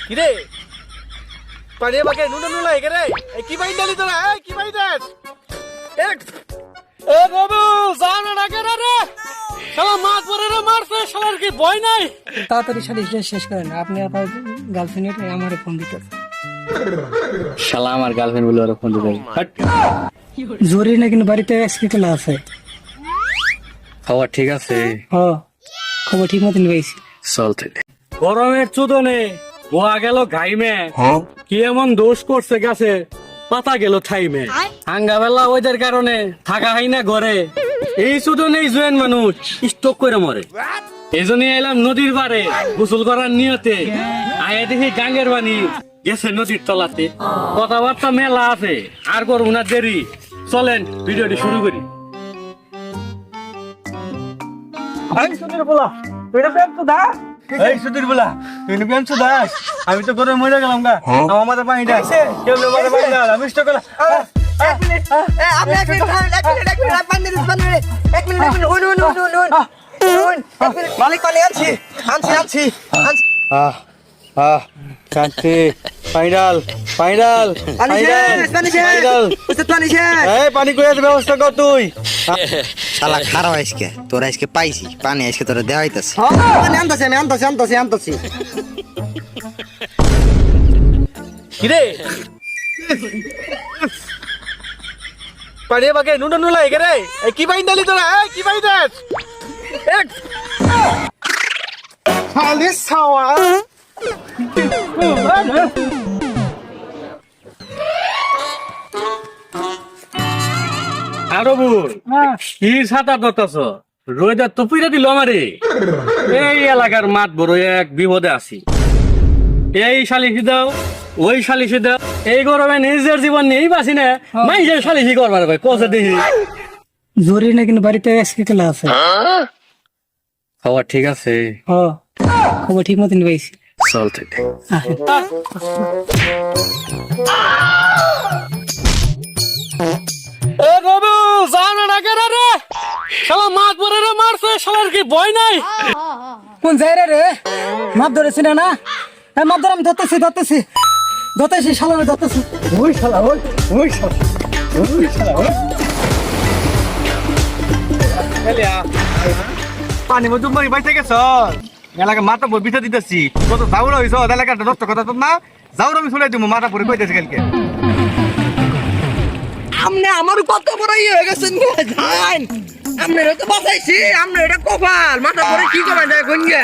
কিরে পানিয়ে বাকে নুন নুন লাগে রে কি বাইন ডালি তোরা কি বাইন দেস এ বাবু জানা না কেন রে শালা মাছ পরে রে মারছে শালার কি ভয় নাই তাড়াতাড়ি সালিশটা শেষ করেন। আপনি আপনার গার্লফ্রেন্ড আমারে ফোন দিতে শালা আমার গার্লফ্রেন্ড বলে ওরা ফোন দিতে জরুরি না, কিন্তু বাড়িতে এক্সিডেন্ট আছে। খাওয়া ঠিক আছে হ, খবর ঠিক মতন পাইছি। চল তাহলে। গরমের চুদনে গোয়া গেল ঘাইমে কি এমন দোষ করছে গেছে পাতা গেল থাইমে হাঙ্গাবেলা ওইদের কারণে থাকা হয় না ঘরে এই চুদনেই জোয়ান মানুষ স্টক করে মরে এই জন্য এলাম নদীর পারে গোসল করার নিয়তে আয়া দেখি গাঙ্গের বাণী গেছে নদীর তলাতে কথাবার্তা মেলা আছে আর করবো না দেরি চলেন ভিডিওটি শুরু করি এই সুধীর বলা তুই পেন দাস আমি তো করে মরে গেলাম গা আমার মাথা পানি ডাক কেউ মাথা পানি ডাক আমি স্টক করলাম মালিক পানি আনছি আনছি আনছি আনছি কান্তি ফাইনাল ফাইনাল পানি শেষ পানি শেষ পানি শেষ এই পানি কইয়ার ব্যবস্থা কর তুই শালা খারাপ আজকে তোরা আজকে পাইছি পানি আজকে তোরা দেওয়া হইতাছে পানি আনতাছি আমি আনতাছি কিরে পানিয়ে বাকে নুন নুন লাগে রে কি বাইন ডালি তোরা কি বাইন দেস খালি সাওয়া আরো বুল কি সাঁতার দতাছ রোদা তুপিরা দিল আমারে এই এলাকার মাঠ বড় এক বিপদে আছি এই সালিশি দাও ওই সালিশি দাও এই গরমে নিজের জীবন নিয়েই বাঁচি না মাইজের সালিশি করবার ভাই কষে দেখি জরুরি না, কিন্তু বাড়িতে এক্সিডেন্ট আছে। খাওয়া ঠিক আছে হ, খবর ঠিক মতন পাইছি। চল তাহলে। এ বাবু জানা না কেন রে শালা মাছ পরে রে মারছে শালার কি ভয় নাই কোন যাই রে মাপ ধরেছি না? হ্যাঁ, মাপ ধরে আমি ধরতেছি শালা ধরতেছি। ওই শালা ওই শালা পানি মধ্যে মরি বাইতে গেছ এলাকা মাথা পর বিঠা দিতেছি কত যাওরা হইছ এলাকাটা নষ্ট কথা তো না যাওর আমি শুনে দিব মাথা পরে কইতেছি কালকে আমনে আমার কত বড় হয়ে গেছেন জান আমনে তো বাঁচাইছি আমনে এটা কপাল মাথা পরে কি করবেন দেখুন গে